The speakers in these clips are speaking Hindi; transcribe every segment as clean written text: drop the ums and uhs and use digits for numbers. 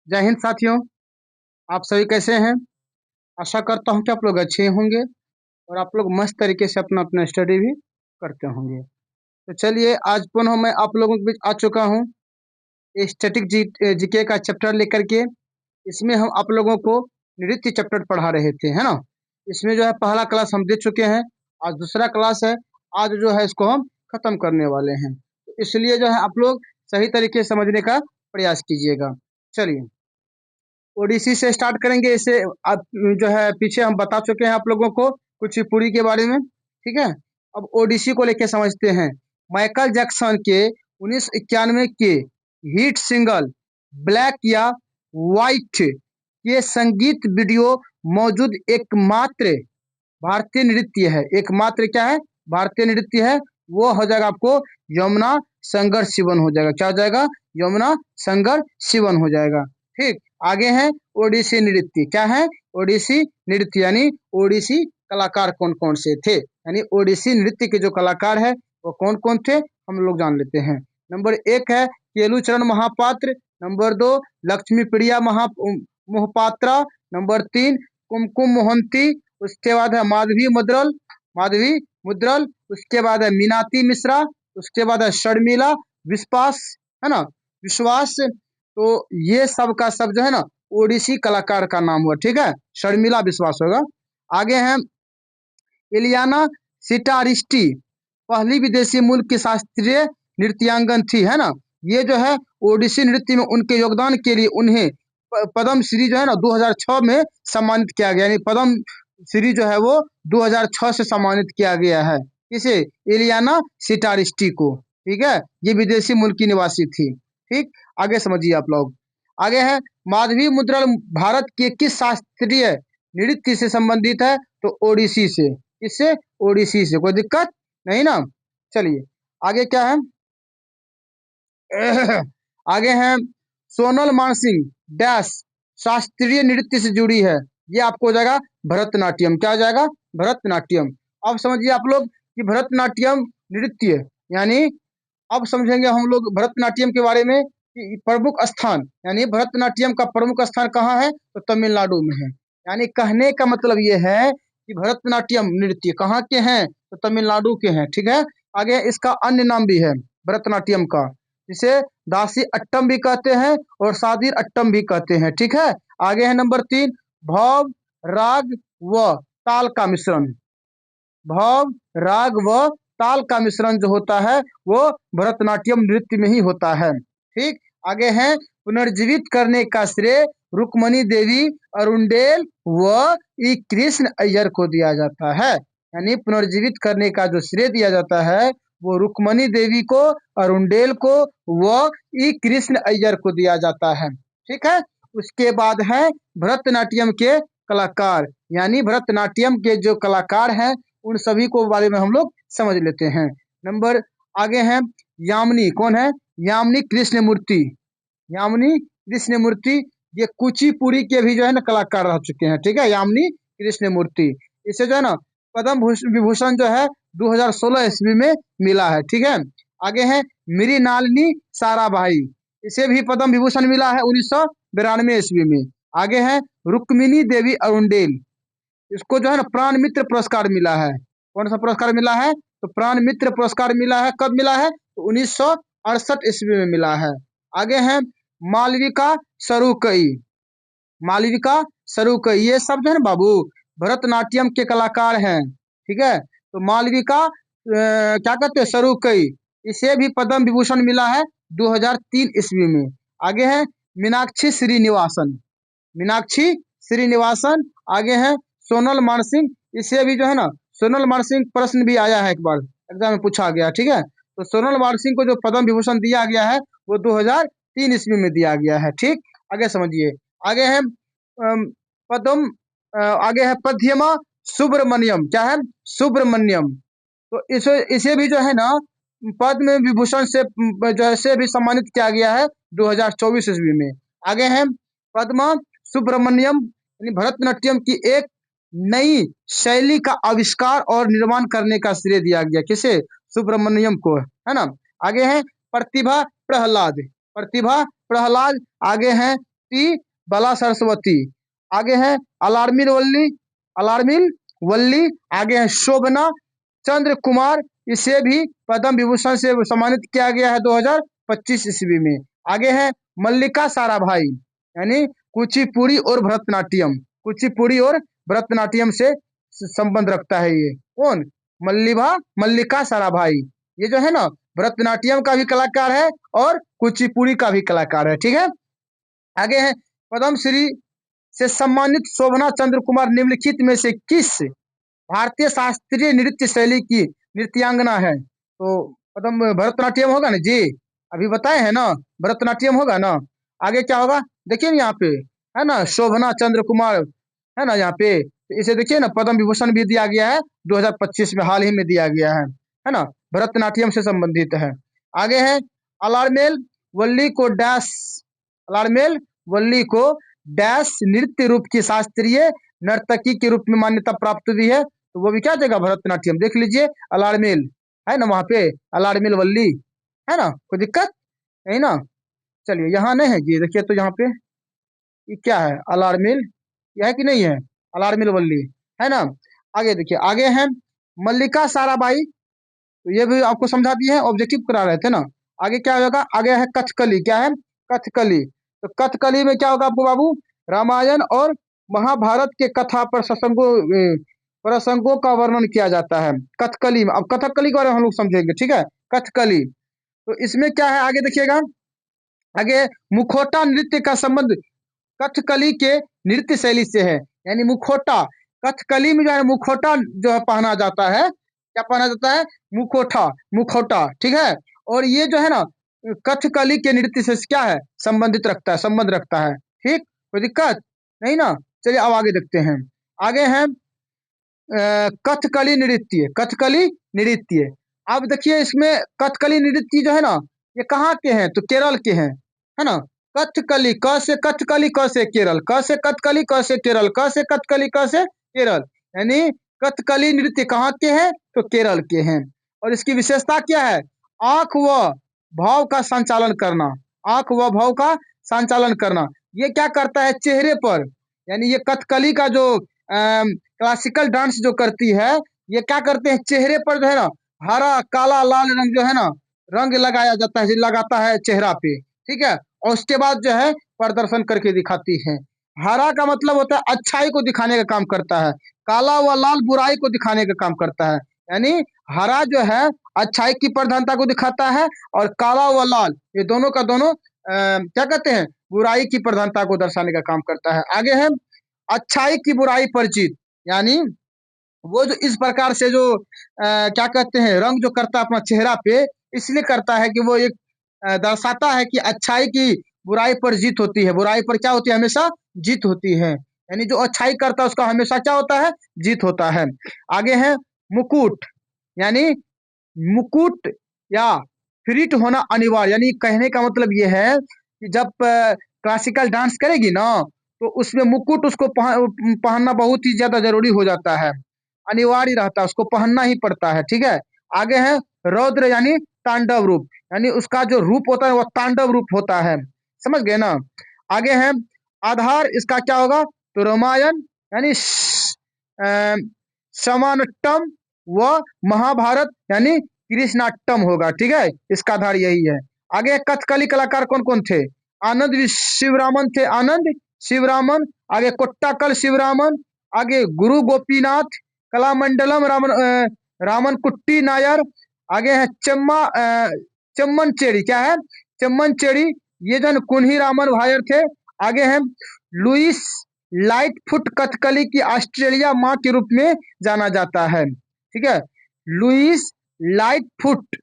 जय हिंद साथियों। आप सभी कैसे हैं? आशा करता हूं कि आप लोग अच्छे होंगे और आप लोग मस्त तरीके से अपना अपना स्टडी भी करते होंगे। तो चलिए, आज पुनः मैं आप लोगों के बीच आ चुका हूं स्टैटिक जीके का चैप्टर लेकर के। इसमें हम आप लोगों को नृत्य चैप्टर पढ़ा रहे थे, है ना। इसमें जो है पहला क्लास हम दे चुके हैं, आज दूसरा क्लास है। आज जो है इसको हम खत्म करने वाले हैं, तो इसलिए जो है आप लोग सही तरीके से समझने का प्रयास कीजिएगा। चलिए, ओडिसी से स्टार्ट करेंगे। इसे आप जो है पीछे हम बता चुके हैं आप लोगों को कुचिपुड़ी के बारे में, ठीक है। अब ओडिसी को लेके समझते हैं। माइकल जैक्सन के 1991 के हिट सिंगल ब्लैक या वाइट के संगीत वीडियो मौजूद एकमात्र भारतीय नृत्य है। एकमात्र क्या है? भारतीय नृत्य है। वो हो जाएगा आपको यमुना संगर शिवन हो जाएगा। क्या हो जाएगा? यमुना संगर शिवन हो जाएगा। ठीक, आगे है ओडिसी नृत्य। क्या है? ओडिसी नृत्य यानी ओडिसी कलाकार कौन कौन से थे, यानी ओडिसी नृत्य के जो कलाकार है वो कौन कौन थे, हम लोग जान लेते हैं। नंबर 1 है केलुचरण महापात्र। नंबर 2 लक्ष्मी प्रिया मोहपात्रा। नंबर 3 कुमकुम मोहंती। उसके बाद है माधवी मुद्रल। उसके बाद है मीनाती मिश्रा। उसके बाद है शर्मिला विश्वास, है ना, विश्वास। तो ये सब का सब जो है ना ओडिसी कलाकार का नाम हुआ, ठीक है। शर्मिला विश्वास होगा। आगे है इलियाना सिटारिस्टी, पहली विदेशी मूल की शास्त्रीय नृत्यांगन थी, है ना। ये जो है ओडिसी नृत्य में उनके योगदान के लिए उन्हें पद्म श्री जो है ना 2006 में सम्मानित किया गया, यानी पद्म श्री जो है वो 2006 से सम्मानित किया गया है। किसे? इलियाना सिटारिस्टी को, ठीक है। ये विदेशी मूल की निवासी थी। ठीक, आगे समझिए आप लोग। आगे है माधवी मुद्रल भारत के किस शास्त्रीय नृत्य से संबंधित है? तो ओडिसी से। इससे ओडिसी से कोई दिक्कत नहीं ना। चलिए, आगे क्या है? आगे है सोनल मानसिंह डैश शास्त्रीय नृत्य से जुड़ी है। ये आपको हो जाएगा भरतनाट्यम। क्या हो जाएगा? भरतनाट्यम। अब समझिए आप लोग कि भरतनाट्यम नृत्य यानी, अब समझेंगे हम लोग भरतनाट्यम के बारे में कि प्रमुख स्थान, यानी भरतनाट्यम का प्रमुख स्थान कहाँ है? तो तमिलनाडु में है। यानी कहने का मतलब ये है कि भरतनाट्यम नृत्य कहाँ के हैं? तो तमिलनाडु के हैं, ठीक है। आगे इसका अन्य नाम भी है भरतनाट्यम का, जिसे दासी अट्टम भी कहते हैं और सादिर अट्टम भी कहते हैं, ठीक है। आगे है नंबर 3 भाव राग व ताल का मिश्रण। भाव राग व ताल का मिश्रण जो होता है वो भरतनाट्यम नृत्य में ही होता है। ठीक, आगे है पुनर्जीवित करने का श्रेय रुक्मणी देवी अरुंडेल व ई कृष्ण अय्यर को दिया जाता है। यानी पुनर्जीवित करने का जो श्रेय दिया जाता है वो रुक्मणी देवी को, अरुंडेल को व ई कृष्ण अय्यर को दिया जाता है, ठीक है। उसके बाद है भरतनाट्यम के कलाकार, यानी भरतनाट्यम के जो कलाकार हैं उन सभी को बारे में हम लोग समझ लेते हैं। नंबर आगे है यामिनी। कौन है? यामिनी कृष्णमूर्ति। यामिनी कृष्णमूर्ति ये कुचिपुड़ी के भी जो है ना कलाकार रह चुके हैं, ठीक है। यामिनी कृष्णमूर्ति, इसे जो है ना पद्म विभूषण जो है 2016 ईस्वी में मिला है, ठीक है। आगे है मृणालिनी साराभाई, इसे भी पद्म विभूषण मिला है 1992 ईस्वी में। आगे है रुक्मिणी देवी अरुंडेल, इसको जो है ना प्राण मित्र पुरस्कार मिला है। कौन सा पुरस्कार मिला है? तो प्राण मित्र पुरस्कार मिला है। कब मिला है? तो 1968 ईस्वी में मिला है। आगे है मालविका सरुकई। मालविका सरुकई, ये सब जो है ना बाबू भरतनाट्यम के कलाकार हैं, ठीक है। तो मालविका क्या कहते हैं? सरुकई, इसे भी पद्म विभूषण मिला है 2003 ईस्वी में। आगे है मीनाक्षी श्रीनिवासन। मीनाक्षी श्रीनिवासन। आगे है सोनल मानसिंह, इससे भी जो है ना सोनल मानसिंह प्रश्न भी आया है, एक बार एग्जाम में पूछा गया, ठीक है। तो सोनल मानसिंह को जो पद्म विभूषण दिया गया है वो 2003 ईस्वी में दिया गया है, ठीक। आगे समझिए। आगे है पद्म आगे है पद्यमा सुब्रमण्यम। क्या है? सुब्रमण्यम। तो इसे इसे भी जो है ना पद्म विभूषण से जैसे भी सम्मानित किया गया है 2024 ईस्वी में। आगे है पद्मा सुब्रमण्यम, यानी भरतनाट्यम की एक नई शैली का आविष्कार और निर्माण करने का श्रेय दिया गया। किसे? सुब्रमण्यम को, है ना। आगे है प्रतिभा प्रहलाद। प्रतिभा प्रहलाद। आगे है टी बाला सरस्वती, आगे है अलार्मिल वल्ली, अलार्मिल वल्ली, आगे है शोभना चंद्र कुमार, इसे भी पद्म विभूषण से सम्मानित किया गया है 2025 ईस्वी में। आगे है मल्लिका साराभाई, यानी कुचिपुड़ी और भरतनाट्यम, कुचिपुड़ी और भरतनाट्यम से संबंध रखता है ये। कौन? मल्लिका साराभाई, ये जो है ना भरतनाट्यम का भी कलाकार है और कुचिपुड़ी का भी कलाकार है, ठीक है। आगे है पद्मश्री से सम्मानित शोभना चंद्र कुमार निम्नलिखित में से किस भारतीय शास्त्रीय नृत्य शैली की नृत्यांगना है? तो पद्म भरतनाट्यम होगा ना जी, अभी बताए हैं ना, भरतनाट्यम होगा ना। आगे क्या होगा देखिए यहाँ पे, है ना, शोभना चंद्र कुमार, है ना यहाँ पे, तो इसे देखिए ना पद्म विभूषण भी दिया गया है 2025 में, हाल ही में दिया गया है ना, भरतनाट्यम से संबंधित है। आगे है अलार्मेल वल्ली को डैश, अलार्मेल वल्ली को डैश नृत्य रूप की शास्त्रीय नर्तकी के रूप में मान्यता प्राप्त हुई है, तो वो भी क्या जगह भरतनाट्यम, देख लीजिए अलार्मेल है ना वहाँ पे, अलार्मेल वल्ली, है ना, कोई दिक्कत नहीं ना। चलिए यहाँ नहीं है जी, देखिए तो यहाँ पे ये क्या है, अलार्मिल, यह है कि नहीं है, अलार्मिल वल्ली, है ना। आगे देखिए, आगे है मल्लिका साराबाई, तो ये भी आपको समझा दिए हैं, ऑब्जेक्टिव करा रहे थे ना। आगे क्या होगा, आगे है कथकली, क्या है, कथकली, तो कथकली में क्या होगा आपको बाबू, रामायण और महाभारत के कथा प्रसंगों का वर्णन किया जाता है कथकली में। अब कथकली के बारे में हम लोग समझेंगे, ठीक है, कथकली, तो इसमें क्या है आगे देखिएगा, आगे मुखौटा नृत्य का संबंध कथकली के नृत्य शैली से है, यानी मुखौटा, कथकली में जो है मुखौटा जो है पहना जाता है, क्या पहना जाता है, मुखौटा, मुखौटा, ठीक है। और ये जो है ना कथकली के नृत्य से क्या है, संबंधित रखता है, संबंध रखता है, ठीक, कोई दिक्कत नहीं ना। चलिए अब आगे देखते हैं, आगे है कथकली नृत्य, कथकली नृत्य। अब देखिए इसमें कथकली नृत्य जो है ना, ये कहाँ के हैं, तो केरल के हैं, है ना। कथकली, क से कथकली, क से केरल, क से कथकली, क से केरल, क से कथकली, क से केरल, यानी कथकली नृत्य कहाँ के हैं, तो केरल के हैं। और इसकी विशेषता क्या है, आंख व भाव का संचालन करना, आंख व भाव का संचालन करना। ये क्या करता है चेहरे पर, यानी ये कथकली का जो क्लासिकल डांस जो करती है, ये क्या करते हैं चेहरे पर जो है ना हरा काला लाल रंग जो है ना रंग लगाया जाता है, लगाता है चेहरा पे, ठीक है, और उसके बाद जो है प्रदर्शन करके दिखाती है। हरा का मतलब होता है अच्छाई को दिखाने का काम करता है, काला व लाल बुराई को दिखाने का काम करता है, यानी हरा जो है अच्छाई की प्रधानता को दिखाता है, और काला व लाल ये दोनों का दोनों क्या कहते हैं, बुराई की प्रधानता को दर्शाने का काम करता है। आगे है अच्छाई की बुराई पर जीत, यानी वो जो इस प्रकार से जो क्या कहते हैं रंग जो करता है अपना चेहरा पे, इसलिए करता है कि वो एक दर्शाता है कि अच्छाई की बुराई पर जीत होती है, बुराई पर क्या होती है, हमेशा जीत होती है, यानी जो अच्छाई करता है उसका हमेशा क्या होता है, जीत होता है। आगे है मुकुट, यानी मुकुट या फ्रिट होना अनिवार्य, यानी कहने का मतलब ये है कि जब क्लासिकल डांस करेगी ना, तो उसमें मुकुट उसको पहनना बहुत ही ज्यादा जरूरी हो जाता है, अनिवार्य रहता है, उसको पहनना ही पड़ता है, ठीक है। आगे है रौद्र, यानी तांडव रूप, यानी उसका जो रूप होता है वो तांडव रूप होता है, समझ गए ना। आगे है आधार, इसका क्या होगा, तो रामायण यानी समानट्टम व महाभारत यानी कृष्णाट्टम होगा, ठीक है, इसका आधार यही है। आगे कथकली कलाकार कौन कौन थे, आनंद शिवरामन थे, आनंद शिवरामन, आगे कोट्टाकल शिवरामन, आगे गुरु गोपीनाथ, कलामंडलम रामन कुट्टी नायर, आगे है चम्मन चेड़ी, क्या है, चम्मन चेड़ी, ये जन कुन्ही रामन भायर थे। आगे है लुइस लाइटफुट, कथकली की ऑस्ट्रेलिया माँ के रूप में जाना जाता है, ठीक है, लुइस लाइटफुट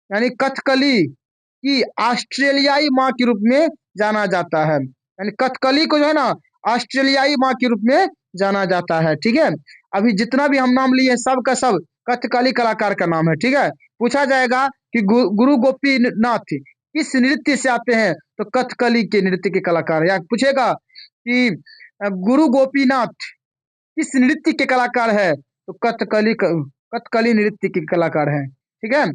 यानी कथकली की ऑस्ट्रेलियाई माँ के रूप में जाना जाता है, यानी कथकली को जो है ना ऑस्ट्रेलियाई माँ के रूप में जाना जाता है, ठीक है। अभी जितना भी हम नाम लिए सब का सब कथकली कलाकार का नाम है, ठीक है। पूछा जाएगा कि गुरु गोपीनाथ किस नृत्य से आते हैं, तो कथकली के नृत्य के कलाकार, या पूछेगा कि गुरु गोपीनाथ किस नृत्य के कलाकार है, तो कथकली नृत्य के कलाकार है, ठीक है।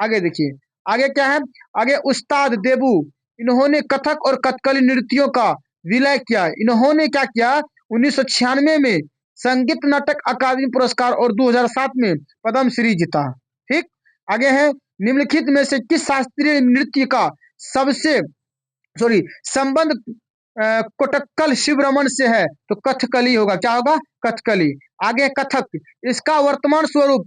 आगे देखिए, आगे क्या है, आगे उस्ताद देबू, इन्होंने कथक और कथकली नृत्यों का विलय किया। इन्होंने क्या किया, 1996 में संगीत नाटक अकादमी पुरस्कार और 2007 में पद्मश्री जीता। ठीक, आगे है, निम्नलिखित में से किस शास्त्रीय नृत्य का सबसे संबंध कोटक्कल शिवरमन से है? तो कथकली होगा। क्या होगा? कथकली। आगे कथक, इसका वर्तमान स्वरूप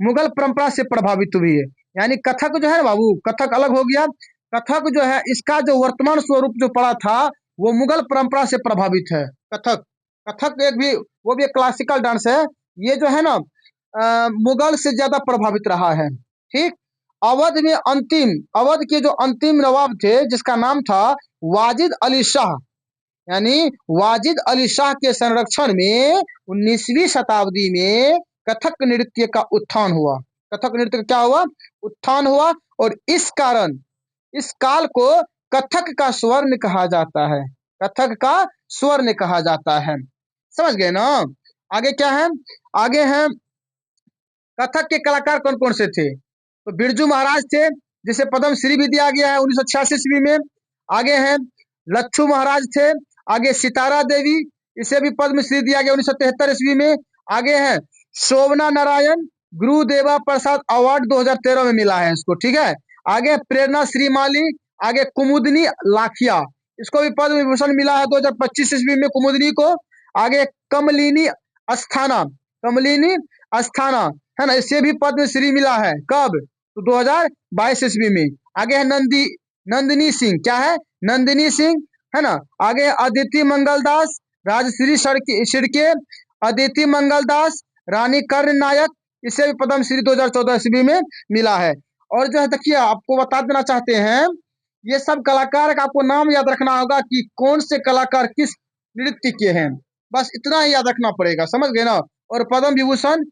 मुगल परंपरा से प्रभावित हुई है। यानी कथक जो है बाबू, कथक अलग हो गया। कथक जो है इसका जो वर्तमान स्वरूप जो पड़ा था वो मुगल परंपरा से प्रभावित है। कथक, कथक एक भी वो भी एक क्लासिकल डांस है। ये जो है ना मुगल से ज्यादा प्रभावित रहा है। ठीक, अवध के जो अंतिम नवाब थे जिसका नाम था वाजिद अली शाह, यानी वाजिद अली शाह के संरक्षण में 19वीं शताब्दी में कथक नृत्य का उत्थान हुआ। कथक नृत्य का क्या हुआ? उत्थान हुआ। और इस कारण इस काल को कथक का स्वर्ण कहा जाता है। कथक का स्वर्ण कहा जाता है। समझ गए ना? आगे क्या है? आगे है कथक के कलाकार कौन कौन से थे? तो बिरजू महाराज थे जिसे पद्मश्री भी दिया गया है 1986 ईस्वी में। आगे हैं लच्छू महाराज थे। आगे सितारा देवी, इसे भी पद्मश्री दिया गया 1973 ईस्वी में। आगे है शोभना नारायण, गुरुदेवा प्रसाद अवार्ड 2013 में मिला है इसको। ठीक है, आगे प्रेरणा श्रीमाली, आगे कुमुदनी लाखिया, इसको भी पद्म विभूषण मिला है 2025 ईस्वी में कुमुदनी को। आगे कमलिनी अस्थाना, कमलिनी अस्थाना है ना, इससे भी पद्मश्री मिला है। कब? तो 2022 ईस्वी में। आगे है नंदिनी सिंह, क्या है? नंदिनी सिंह है ना। आगे अदिति मंगल दास, राजश्री शिर्के, अदिति मंगल दास, रानी कर्ण नायक, इसे भी पद्मश्री 2014 ईस्वी में मिला है। और जो है देखिए आपको बता देना चाहते हैं, ये सब कलाकार का आपको नाम याद रखना होगा कि कौन से कलाकार किस नृत्य के हैं, बस इतना ही याद रखना पड़ेगा। समझ गए ना? और पद्म विभूषण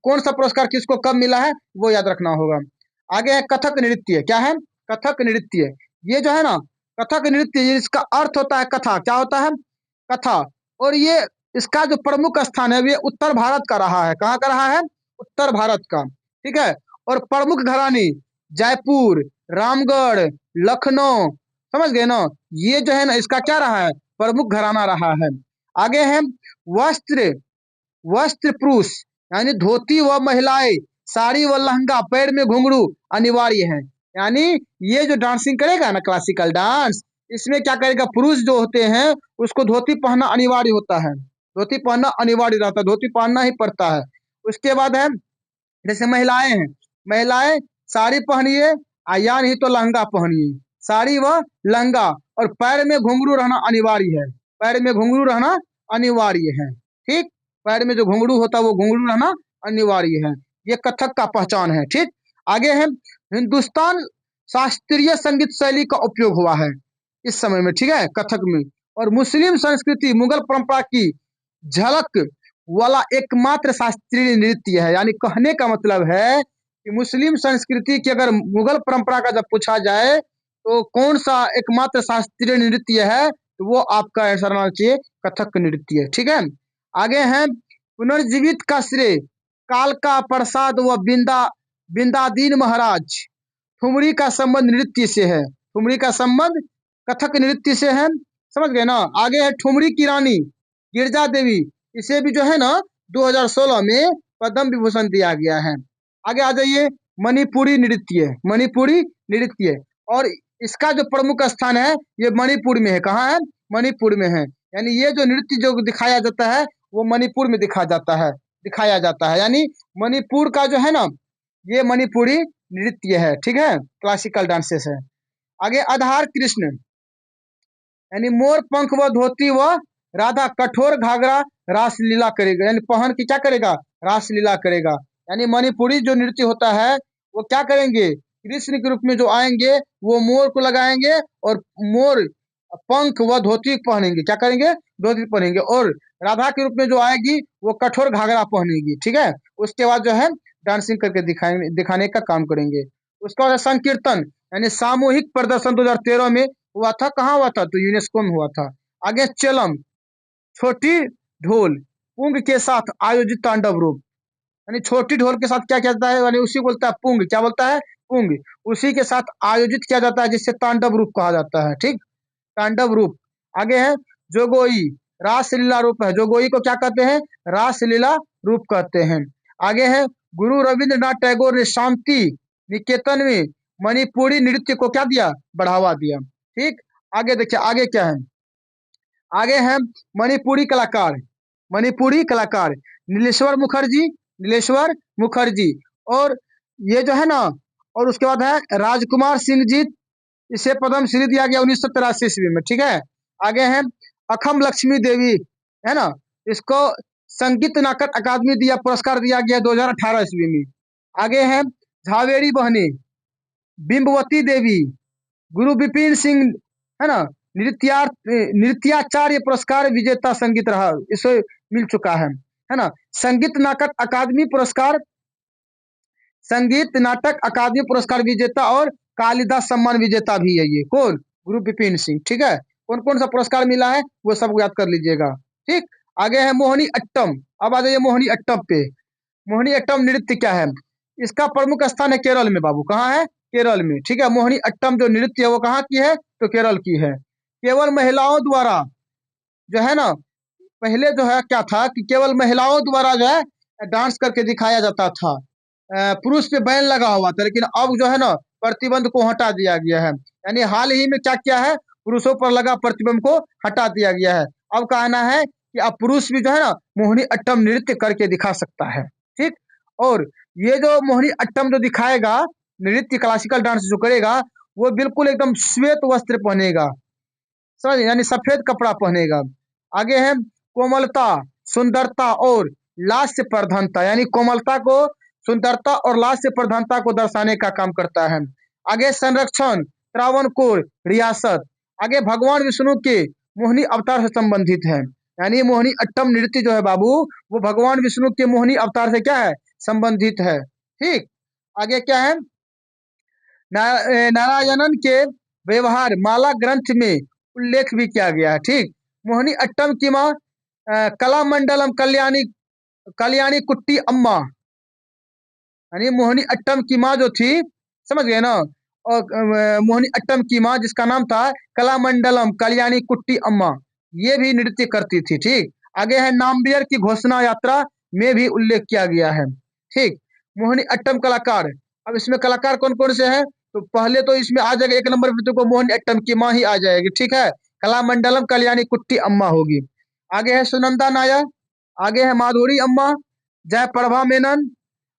कौन सा पुरस्कार किसको कब मिला है वो याद रखना होगा। आगे है कथक नृत्य। क्या है? कथक नृत्य। ये जो है ना कथक नृत्य, इसका अर्थ होता है कथा। क्या होता है? कथा। और ये इसका जो प्रमुख स्थान है ये उत्तर भारत का रहा है। कहाँ का रहा है? उत्तर भारत का। ठीक है, और प्रमुख घराने जयपुर, रामगढ़, लखनऊ, समझ गए ना, ये जो है ना इसका क्या रहा है? प्रमुख घराना रहा है। आगे है वस्त्र, वस्त्र पुरुष यानी धोती व महिलाएं साड़ी व लहंगा, पैर में घुंघरू अनिवार्य है। यानी ये जो डांसिंग करेगा ना क्लासिकल डांस, इसमें क्या करेगा, पुरुष जो होते हैं उसको धोती पहनना अनिवार्य होता है। धोती पहनना अनिवार्य रहता है, धोती पहनना ही पड़ता है। उसके बाद है जैसे महिलाएं हैं, महिलाएं साड़ी पहनिए या नहीं तो लहंगा पहनिए, साड़ी व लहंगा, और पैर में घुंघरू रहना अनिवार्य है। पैर में घुंघरू रहना अनिवार्य है। ठीक, पैर में जो घुंघरू होता है वो घुंघरू रहना अनिवार्य है। ये कथक का पहचान है। ठीक, आगे है हिंदुस्तान शास्त्रीय संगीत शैली का उपयोग हुआ है इस समय में। ठीक है, कथक में। और मुस्लिम संस्कृति मुगल परंपरा की झलक वाला एकमात्र शास्त्रीय नृत्य है। यानी कहने का मतलब है कि मुस्लिम संस्कृति की अगर मुगल परंपरा का जब पूछा जाए तो कौन सा एकमात्र शास्त्रीय नृत्य है, तो वो आपका आंसर होना चाहिए कथक नृत्य। ठीक है, आगे हैं पुनर्जीवित का श्रेय कालका प्रसाद व बिंदादीन महाराज। ठुमरी का संबंध नृत्य से है। ठुमरी का संबंध कथक नृत्य से है। समझ गए ना? आगे है ठुमरी की रानी गिरजा देवी, इसे भी जो है ना 2016 में पद्म विभूषण दिया गया है। आगे आ जाइए मणिपुरी नृत्य। मणिपुरी नृत्य, और इसका जो प्रमुख स्थान है ये मणिपुर में है। कहाँ है? मणिपुर में है। यानी ये जो नृत्य जो दिखाया जाता है वो मणिपुर में दिखाया जाता है। यानी मणिपुर का जो है ना ये मणिपुरी नृत्य है। ठीक है, क्लासिकल डांसेस है। आगे आधार कृष्ण यानी मोर पंख व धोती व राधा कठोर घाघरा रासलीला करेगा, यानी पहन के क्या करेगा? रासलीला करेगा। यानी मणिपुरी जो नृत्य होता है वो क्या करेंगे? कृष्ण के रूप में जो आएंगे वो मोर को लगाएंगे और मोर पंख व धोती पहनेंगे। क्या करेंगे? धोती पहनेंगे। और राधा के रूप में जो आएगी वो कठोर घाघरा पहनेगी। ठीक है, उसके बाद जो है डांसिंग करके दिखाने का काम करेंगे। उसका बाद संकीर्तन यानी सामूहिक प्रदर्शन 2013 में हुआ था। कहाँ हुआ था? तो यूनेस्को में हुआ था। आगे चलम, छोटी ढोल पुंग के साथ आयोजित तांडव रूप, यानी छोटी ढोल के साथ क्या किया जाता है, यानी उसी बोलता है पुंग। क्या बोलता है? पुंग। उसी के साथ आयोजित किया जाता है जिससे तांडव रूप कहा जाता है। ठीक, तांडव रूप। आगे है जोगोई, रासलीला रूप है। जोगोई को क्या कहते हैं? रासलीला रूप कहते हैं। आगे है गुरु रविंद्रनाथ टैगोर ने शांति निकेतन में मणिपुरी नृत्य को क्या दिया? बढ़ावा दिया। ठीक, आगे देखिए आगे क्या है। आगे है मणिपुरी कलाकार, मणिपुरी कलाकार नीलेश्वर मुखर्जी, नीलेश्वर मुखर्जी। और ये जो है ना, और उसके बाद है राजकुमार सिंह जी, इसे पद्म श्री दिया गया 1983 ईस्वी में। ठीक है, आगे है अखम लक्ष्मी देवी, है ना, इसको संगीत नाटक अकादमी दिया पुरस्कार दिया गया 2018 ईस्वी में। आगे है झावेरी बहने, बिंबवती देवी, गुरु विपिन सिंह, है ना, नृत्याचार्य पुरस्कार विजेता संगीत रहा, इसे मिल चुका है ना। संगीत नाटक अकादमी पुरस्कार, संगीत नाटक अकादमी पुरस्कार विजेता और कालिदास सम्मान विजेता भी है ये। कौन? गुरु विपिन सिंह। ठीक है, कौन कौन सा पुरस्कार मिला है वो सब याद कर लीजिएगा। ठीक, आगे है मोहिनी अट्टम। अब आ जाइए मोहिनी अट्टम पे। मोहिनी अट्टम नृत्य क्या है? इसका प्रमुख स्थान है केरल में बाबू। कहाँ है? केरल में। ठीक है, मोहिनी अट्टम जो नृत्य है वो कहाँ की है? तो केरल की है। केवल महिलाओं द्वारा जो है ना, पहले जो है क्या था कि केवल महिलाओं द्वारा जो है डांस करके दिखाया जाता था, पुरुष पे बैन लगा हुआ था। लेकिन अब जो है ना प्रतिबंध को हटा दिया गया है। यानी हाल ही में क्या किया है, पुरुषों पर लगा प्रतिबंध को हटा दिया गया है। अब कहना है कि अब पुरुष भी जो है ना मोहिनी अट्टम नृत्य करके दिखा सकता है। ठीक, और ये जो मोहिनी अट्टम जो दिखाएगा नृत्य, क्लासिकल डांस जो करेगा, वो बिल्कुल एकदम श्वेत वस्त्र पहनेगा, समझ, यानी सफेद कपड़ा पहनेगा। आगे है कोमलता, सुंदरता और लास्य प्रधानता, यानी कोमलता को, सुंदरता और लास्य प्रधानता को दर्शाने का काम करता है। आगे संरक्षण, त्रावणकोर, रियासत। आगे भगवान विष्णु के मोहिनी अवतार से संबंधित है। यानी मोहिनी अट्टम नृत्य जो है बाबू, वो भगवान विष्णु के मोहिनी अवतार से क्या है? संबंधित है। ठीक, आगे क्या है? नारायणन के व्यवहार माला ग्रंथ में उल्लेख भी किया गया है। ठीक, मोहिनी अट्टम की माँ कलामंडलम कल्याणी, कल्याणी कुट्टी अम्मा, यानी मोहिनी अट्टम की माँ जो थी, समझ गए ना, और मोहिनी अट्टम की माँ जिसका नाम था कलामंडलम कल्याणी कुट्टी अम्मा, ये भी नृत्य करती थी। ठीक, आगे है नामबियर की घोषणा यात्रा में भी उल्लेख किया गया है। ठीक, मोहिनी अट्टम कलाकार। अब इसमें कलाकार कौन कौन से हैं? तो पहले तो इसमें आ जाएगा एक नंबर पे तो मोहिनी अट्टम की माँ ही आ जाएगी। ठीक है, कलामंडलम कल्याणी कुट्टी अम्मा होगी। आगे है सुनंदा नायर, आगे है माधुरी अम्मा, जयप्रभा मेनन,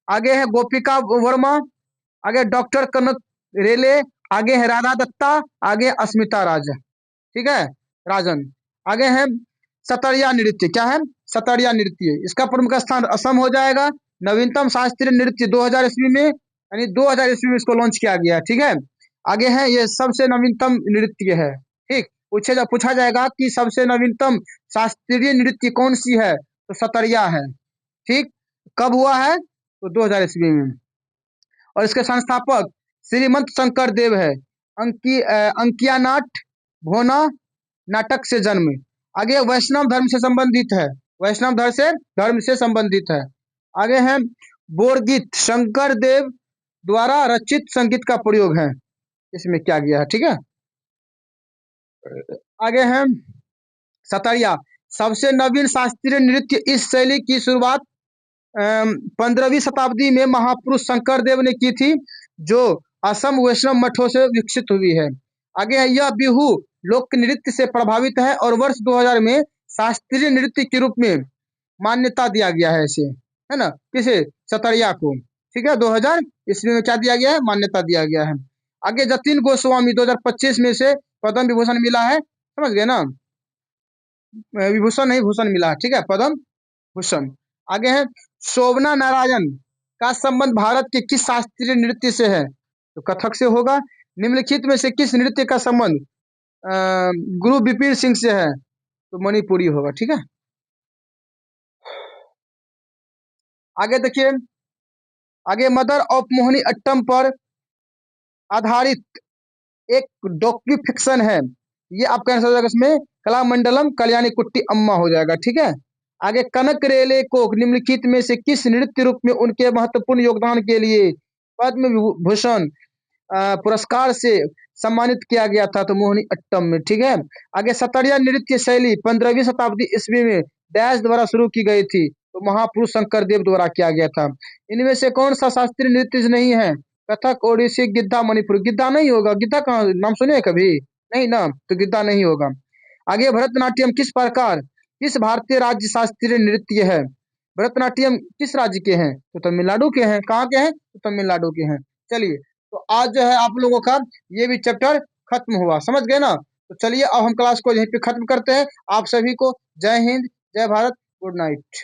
आगे है गोपिका वर्मा, आगे डॉक्टर कनक रेले, आगे है राधा दत्ता, आगे अस्मिता राज। ठीक है, राजन। आगे है सतरिया नृत्य। क्या है? सतरिया नृत्य। इसका प्रमुख स्थान असम हो जाएगा। नवीनतम शास्त्रीय नृत्य 2000 ईस्वी में, यानी 2000 ईस्वी में इसको लॉन्च किया गया। ठीक है, आगे है ये सबसे नवीनतम नृत्य है। ठीक, पूछा जाएगा कि सबसे नवीनतम शास्त्रीय नृत्य कौन सी है, तो सतरिया है। ठीक, कब हुआ है? तो 2000 ईस्वी में। और इसके संस्थापक श्रीमंत शंकर देव है। अंकिया नाट भोना नाटक से जन्म। आगे वैष्णव धर्म से संबंधित है, वैष्णव धर्म से संबंधित है। आगे है बोरगीत, शंकर देव द्वारा रचित संगीत का प्रयोग है इसमें किया गया है। ठीक है, आगे है सतरिया, सबसे नवीन शास्त्रीय नृत्य। इस शैली की शुरुआत 15वीं शताब्दी में महापुरुष शंकर देव ने की थी, जो असम वैष्णव मठों से विकसित हुई है। आगे है यह बिहू लोक नृत्य से प्रभावित है और वर्ष 2000 में शास्त्रीय नृत्य के रूप में मान्यता दिया गया है इसे, है ना, किसे? सतरिया को। ठीक है, 2000 ईस्वी में क्या दिया गया है? मान्यता दिया गया है। आगे जतिन गोस्वामी 2025 में से पद्म विभूषण मिला है, समझ गए ना, विभूषण नहीं भूषण मिला है। ठीक है, पद्म भूषण। आगे है शोभना नारायण का संबंध भारत के किस शास्त्रीय नृत्य से है? तो कथक से होगा। निम्नलिखित में से किस नृत्य का संबंध गुरु विपिन सिंह से है? तो मणिपुरी होगा। ठीक है, आगे देखिए, आगे मदर ऑफ मोहिनी अट्टम पर आधारित एक डॉक्यू फिक्शन है। ये आपका आंसर हो जाएगा इसमें कलामंडलम कल्याणी कुट्टी अम्मा हो जाएगा। ठीक है, आगे कनक रेले को निम्नलिखित में से किस नृत्य रूप में उनके महत्वपूर्ण योगदान के लिए पद्म भूषण पुरस्कार से सम्मानित किया गया था, तो मोहिनी अट्टम में। ठीक है, आगे सतरिया नृत्य शैली 15वीं शताब्दी ईस्वी में डैश द्वारा शुरू की गई थी, तो महापुरुष शंकर देव द्वारा किया गया था। इनमें से कौन सा शास्त्रीय नृत्य नहीं है? कथक, ओडिसी, गिद्धा, मणिपुर। गिद्धा नहीं होगा, गिद्धा कहाँ नाम सुने हैं कभी? नहीं ना, तो गिद्धा नहीं होगा। आगे भरतनाट्यम किस प्रकार किस भारतीय राज्य शास्त्रीय नृत्य है? भरतनाट्यम किस राज्य के हैं? तो तमिलनाडु के हैं। कहाँ के हैं? तो तमिलनाडु के हैं। चलिए, तो आज जो है आप लोगों का ये भी चैप्टर खत्म हुआ, समझ गए ना? तो चलिए अब हम क्लास को यहीं पे खत्म करते हैं। आप सभी को जय हिंद, जय भारत, गुड नाइट।